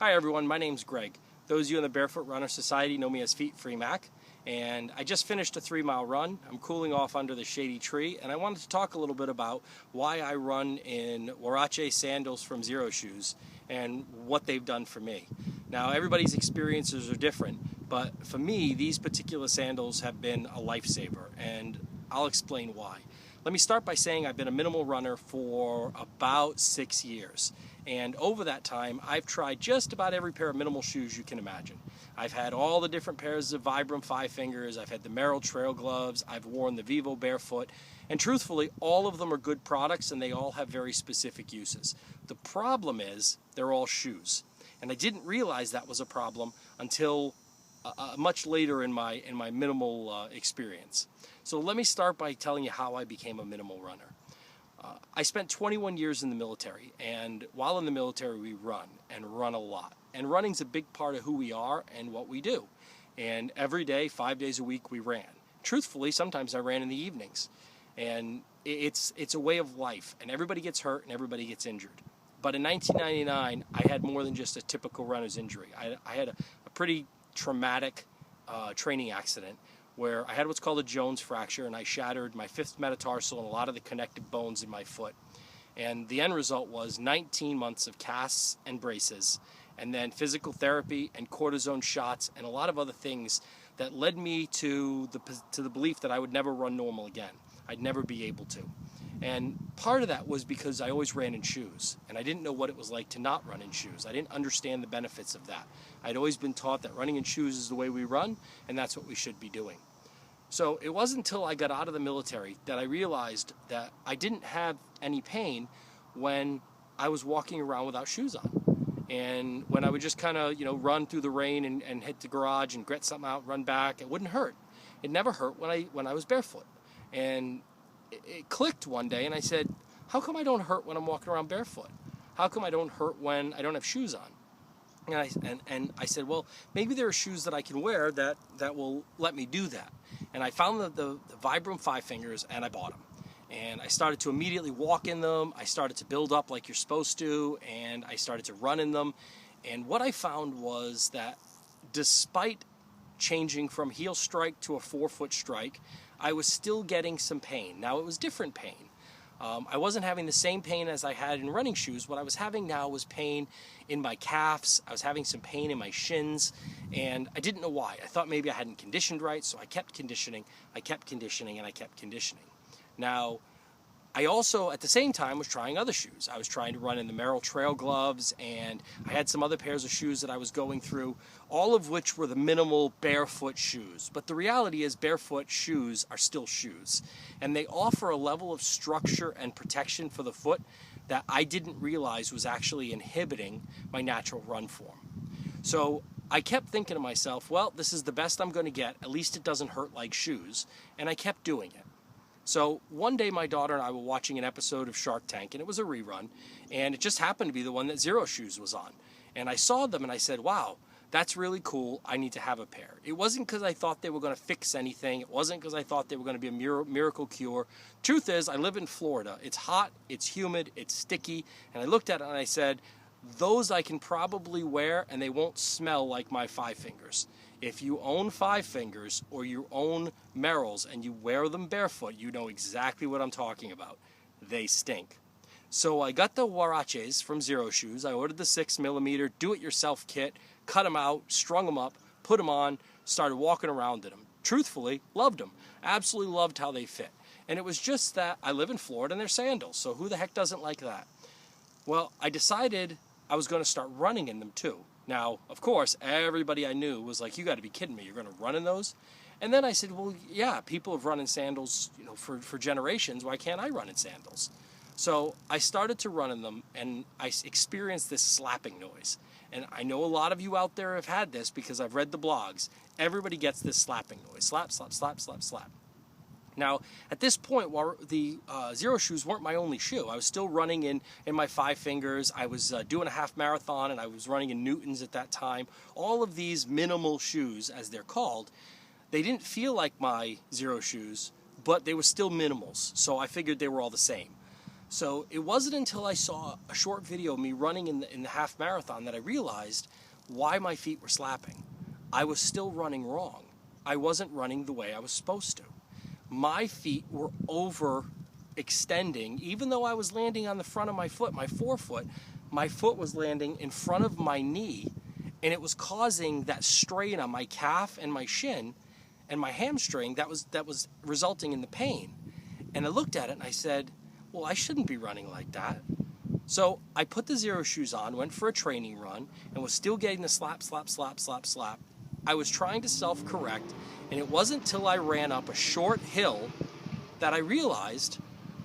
Hi everyone, my name's Greg. Those of you in the Barefoot Runner Society know me as Feet Free Mac, and I just finished a 3-mile run. I'm cooling off under the shady tree, and I wanted to talk a little bit about why I run in Huarache sandals from Xero Shoes and what they've done for me. Now, everybody's experiences are different, but for me, these particular sandals have been a lifesaver, and I'll explain why. Let me start by saying I've been a minimal runner for about 6 years. And over that time, I've tried just about every pair of minimal shoes you can imagine. I've had all the different pairs of Vibram 5 Fingers, I've had the Merrell Trail Gloves, I've worn the Vivo Barefoot, and truthfully, all of them are good products and they all have very specific uses. The problem is, they're all shoes. And I didn't realize that was a problem until much later in my minimal experience. So let me start by telling you how I became a minimal runner. I spent 21 years in the military, and while in the military we run a lot. And running's a big part of who we are and what we do. And every day, 5 days a week, we ran. Truthfully, sometimes I ran in the evenings. And it's a way of life, and everybody gets hurt and everybody gets injured. But in 1999, I had more than just a typical runner's injury. I had a pretty traumatic training accident where I had what's called a Jones fracture, and I shattered my 5th metatarsal and a lot of the connective bones in my foot. And the end result was 19 months of casts and braces, and then physical therapy and cortisone shots and a lot of other things that led me to the belief that I would never run normal again. I'd never be able to. And part of that was because I always ran in shoes, and I didn't know what it was like to not run in shoes. I didn't understand the benefits of that. I'd always been taught that running in shoes is the way we run, and that's what we should be doing. So it wasn't until I got out of the military that I realized that I didn't have any pain when I was walking around without shoes on. And when I would just kind of, run through the rain and hit the garage and get something out, run back, it wouldn't hurt. It never hurt when I was barefoot. And it clicked one day, and I said, how come I don't hurt when I'm walking around barefoot? How come I don't hurt when I don't have shoes on? And I said, well, maybe there are shoes that I can wear that will let me do that. And I found the Vibram 5 Fingers, and I bought them. And I started to immediately walk in them. I started to build up like you're supposed to, and I started to run in them. And what I found was that despite changing from heel strike to a 4-foot strike, I was still getting some pain. Now, it was different pain. I wasn't having the same pain as I had in running shoes. What I was having now was pain in my calves. I was having some pain in my shins, and I didn't know why. I thought maybe I hadn't conditioned right, so I kept conditioning, and I kept conditioning. Now, I also, at the same time, was trying other shoes. I was trying to run in the Merrell Trail Gloves, and I had some other pairs of shoes that I was going through, all of which were the minimal barefoot shoes. But the reality is barefoot shoes are still shoes, and they offer a level of structure and protection for the foot that I didn't realize was actually inhibiting my natural run form. So I kept thinking to myself, well, this is the best I'm going to get. At least it doesn't hurt like shoes, and I kept doing it. So one day my daughter and I were watching an episode of Shark Tank, and it was a rerun, and it just happened to be the one that Xero Shoes was on. And I saw them and I said, wow, that's really cool. I need to have a pair. It wasn't because I thought they were going to fix anything. It wasn't because I thought they were going to be a miracle cure. Truth is, I live in Florida. It's hot, it's humid, it's sticky, and I looked at it and I said, those I can probably wear and they won't smell like my 5 Fingers. If you own 5 Fingers or you own Merrells and you wear them barefoot, you know exactly what I'm talking about. They stink. So I got the Huaraches from Xero Shoes. I ordered the 6mm do-it-yourself kit, cut them out, strung them up, put them on, started walking around in them. Truthfully, loved them. Absolutely loved how they fit. And it was just that I live in Florida and they're sandals, so who the heck doesn't like that? Well, I decided I was going to start running in them too. Now, of course, everybody I knew was like, you got to be kidding me, you're going to run in those? And then I said, well, yeah, people have run in sandals, for generations. Why can't I run in sandals? So I started to run in them, and I experienced this slapping noise. And I know a lot of you out there have had this because I've read the blogs. Everybody gets this slapping noise. Slap, slap, slap, slap, slap. Now, at this point, while the Xero Shoes weren't my only shoe, I was still running in my 5 Fingers. I was doing a half marathon, and I was running in Newtons at that time. All of these minimal shoes, as they're called, they didn't feel like my Xero Shoes, but they were still minimals, so I figured they were all the same. So it wasn't until I saw a short video of me running in the half marathon that I realized why my feet were slapping. I was still running wrong. I wasn't running the way I was supposed to. My feet were overextending. Even though I was landing on the front of my foot, my forefoot, my foot was landing in front of my knee, and it was causing that strain on my calf and my shin and my hamstring that was resulting in the pain. And I looked at it and I said, well, I shouldn't be running like that. So I put the Xero shoes on, went for a training run, and was still getting the slap, slap, slap, slap, slap. I was trying to self-correct, and it wasn't till I ran up a short hill that I realized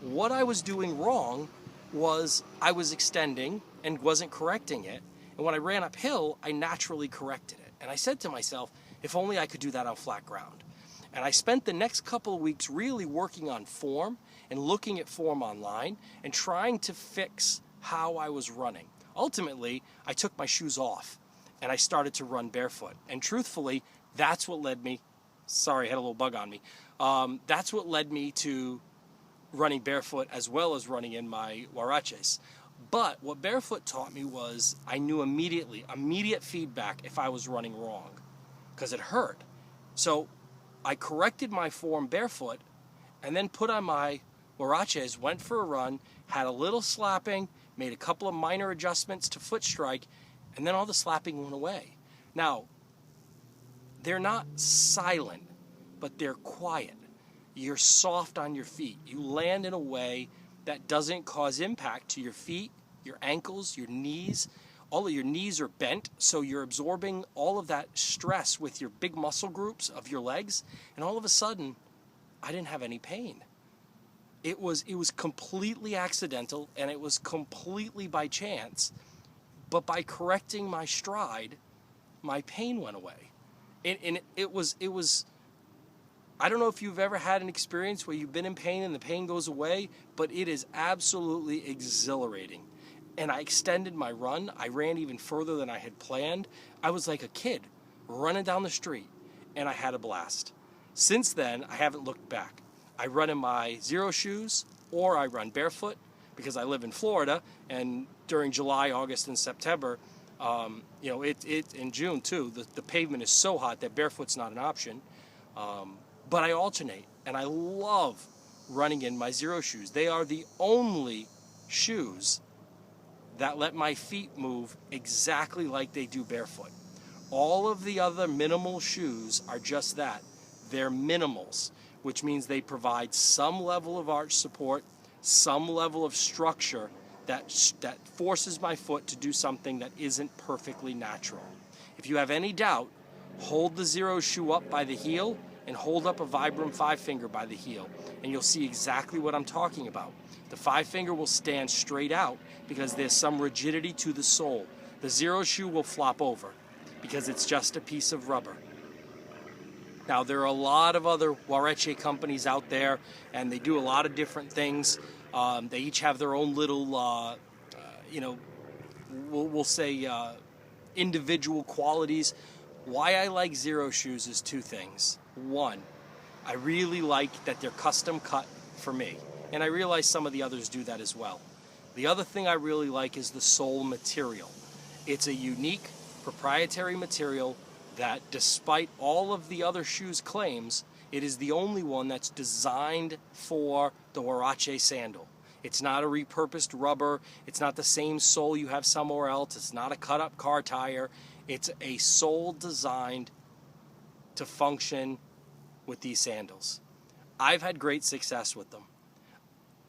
what I was doing wrong was I was extending and wasn't correcting it. And when I ran uphill, I naturally corrected it. And I said to myself, if only I could do that on flat ground. And I spent the next couple of weeks really working on form and looking at form online and trying to fix how I was running. Ultimately, I took my shoes off and I started to run barefoot. And truthfully, that's what led me, sorry, I had a little bug on me. That's what led me to running barefoot as well as running in my huaraches. But what barefoot taught me was I knew immediate feedback if I was running wrong, because it hurt. So I corrected my form barefoot and then put on my huaraches, went for a run, had a little slapping, made a couple of minor adjustments to foot strike, and then all the slapping went away. Now, they're not silent, but they're quiet. You're soft on your feet. You land in a way that doesn't cause impact to your feet, your ankles, your knees. All of your knees are bent, so you're absorbing all of that stress with your big muscle groups of your legs, and all of a sudden, I didn't have any pain. It was completely accidental, and it was completely by chance, but by correcting my stride, my pain went away. And it was, I don't know if you've ever had an experience where you've been in pain and the pain goes away, but it is absolutely exhilarating. And I extended my run. I ran even further than I had planned. I was like a kid running down the street, and I had a blast. Since then, I haven't looked back. I run in my Xero shoes, or I run barefoot because I live in Florida, and during July, August, and September, in June too, the pavement is so hot that barefoot's not an option. But I alternate, and I love running in my Xero shoes. They are the only shoes that let my feet move exactly like they do barefoot. All of the other minimal shoes are just that. They're minimals, which means they provide some level of arch support, some level of structure that forces my foot to do something that isn't perfectly natural. If you have any doubt, hold the Xero shoe up by the heel and hold up a Vibram 5-finger by the heel, and you'll see exactly what I'm talking about. The 5-finger will stand straight out because there's some rigidity to the sole. The Xero shoe will flop over because it's just a piece of rubber. Now, there are a lot of other huarache companies out there, and they do a lot of different things. They each have their own little, we'll say individual qualities. Why I like Xero shoes is two things. One, I really like that they're custom cut for me, and I realize some of the others do that as well. The other thing I really like is the sole material. It's a unique proprietary material that, despite all of the other shoes' claims, it is the only one that's designed for the huarache sandal. It's not a repurposed rubber. It's not the same sole you have somewhere else. It's not a cut-up car tire. It's a sole designed to function with these sandals. I've had great success with them.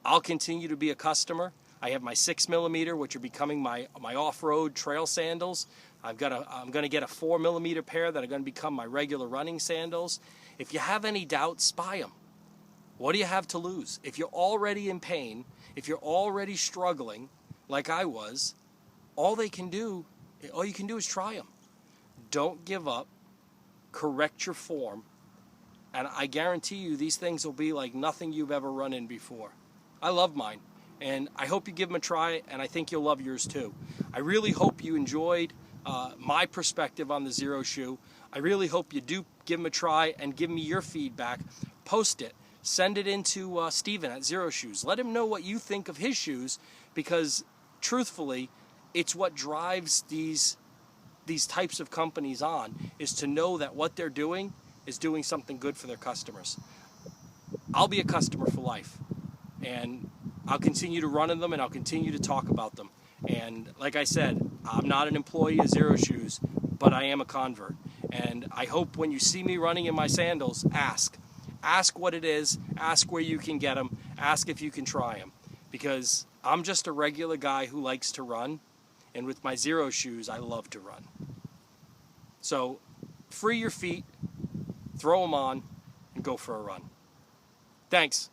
I'll continue to be a customer. I have my 6mm, which are becoming my off-road trail sandals. I'm going to get a 4mm pair that are going to become my regular running sandals. If you have any doubts, buy them. What do you have to lose? If you're already in pain, if you're already struggling, like I was, all you can do is try them. Don't give up. Correct your form. And I guarantee you these things will be like nothing you've ever run in before. I love mine. And I hope you give them a try, and I think you'll love yours too. I really hope you enjoyed my perspective on the Xero shoe. I really hope you do give them a try and give me your feedback. Post it. send it into Steven at Xero Shoes. Let him know what you think of his shoes, because truthfully, it's what drives these types of companies on, is to know that what they're doing is doing something good for their customers. I'll be a customer for life, and I'll continue to run in them, and I'll continue to talk about them. And like I said, I'm not an employee of Xero Shoes, but I am a convert. And I hope when you see me running in my sandals, ask what it is, ask where you can get them, ask if you can try them, because I'm just a regular guy who likes to run, and with my Xero Shoes, I love to run. So free your feet, throw them on, and go for a run. Thanks.